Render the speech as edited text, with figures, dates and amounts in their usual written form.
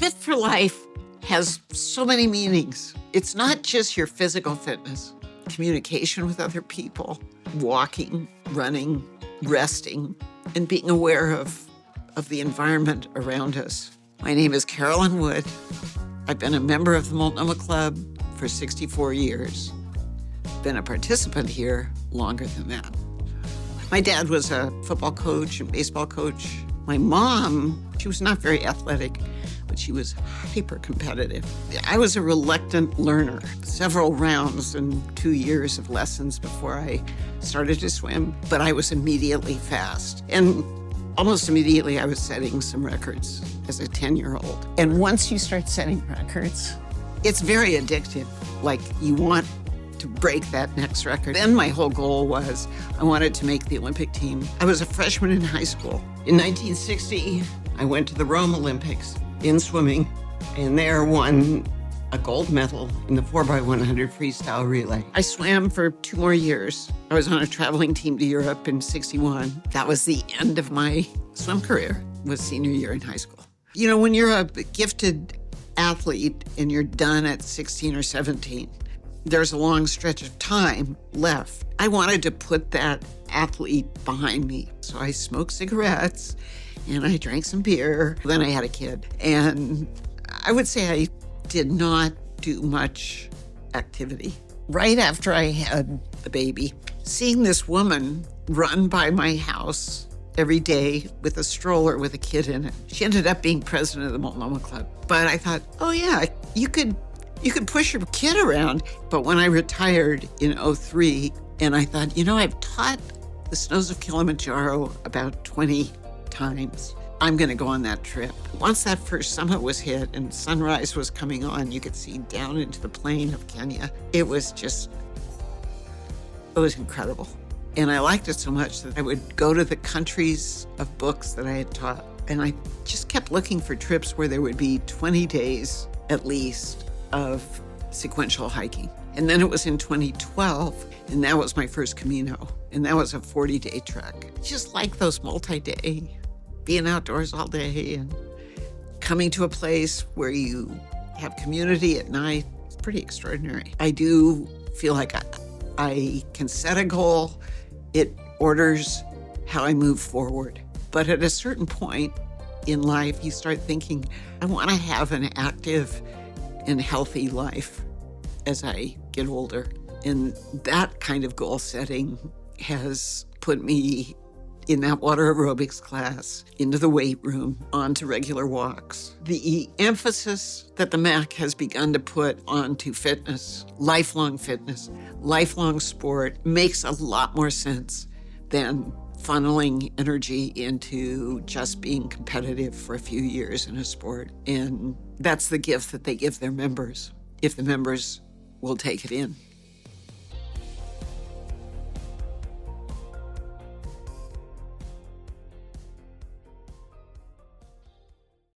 Fit for Life has so many meanings. It's not just your physical fitness, communication with other people, walking, running, resting, and being aware of the environment around us. My name is Carolyn Wood. I've been a member of the Multnomah Club for 64 years. Been a participant here longer than that. My dad was a football coach and baseball coach. My mom, she was not very athletic, but she was hyper competitive. I was a reluctant learner. Several rounds and 2 years of lessons before I started to swim, but I was immediately fast. And almost immediately I was setting some records as a 10-year-old. And once you start setting records, it's very addictive. Like you want to break that next record. Then my whole goal was I wanted to make the Olympic team. I was a freshman in high school. In 1960, I went to the Rome Olympics in swimming, and there won a gold medal in the 4x100 freestyle relay. I swam for 2 more years. I was on a traveling team to Europe in 61. That was the end of my swim career, was senior year in high school. You know, when you're a gifted athlete and you're done at 16 or 17, there's a long stretch of time left. I wanted to put that athlete behind me. So I smoked cigarettes and I drank some beer. Then I had a kid. And I would say I did not do much activity. Right after I had the baby, seeing this woman run by my house every day with a stroller with a kid in it. She ended up being president of the Multnomah Club. But I thought, oh yeah, you could push your kid around. But when I retired in 2003, and I thought, you know, I've taught the snows of Kilimanjaro about 20 times. I'm going to go on that trip. Once that first summit was hit and sunrise was coming on, you could see down into the plain of Kenya. It was incredible. And I liked it so much that I would go to the countries of books that I had taught. And I just kept looking for trips where there would be 20 days at least of sequential hiking. And then it was in 2012, and that was my first Camino. And that was a 40-day trek. Just like those multi-day, being outdoors all day and coming to a place where you have community at night. It's pretty extraordinary. I do feel like I can set a goal. It orders how I move forward. But at a certain point in life, you start thinking, I want to have an active and healthy life as I get older. And that kind of goal setting has put me in that water aerobics class, into the weight room, onto regular walks. The emphasis that the MAC has begun to put onto fitness, lifelong sport, makes a lot more sense than funneling energy into just being competitive for a few years in a sport. And that's the gift that they give their members, if the members will take it in.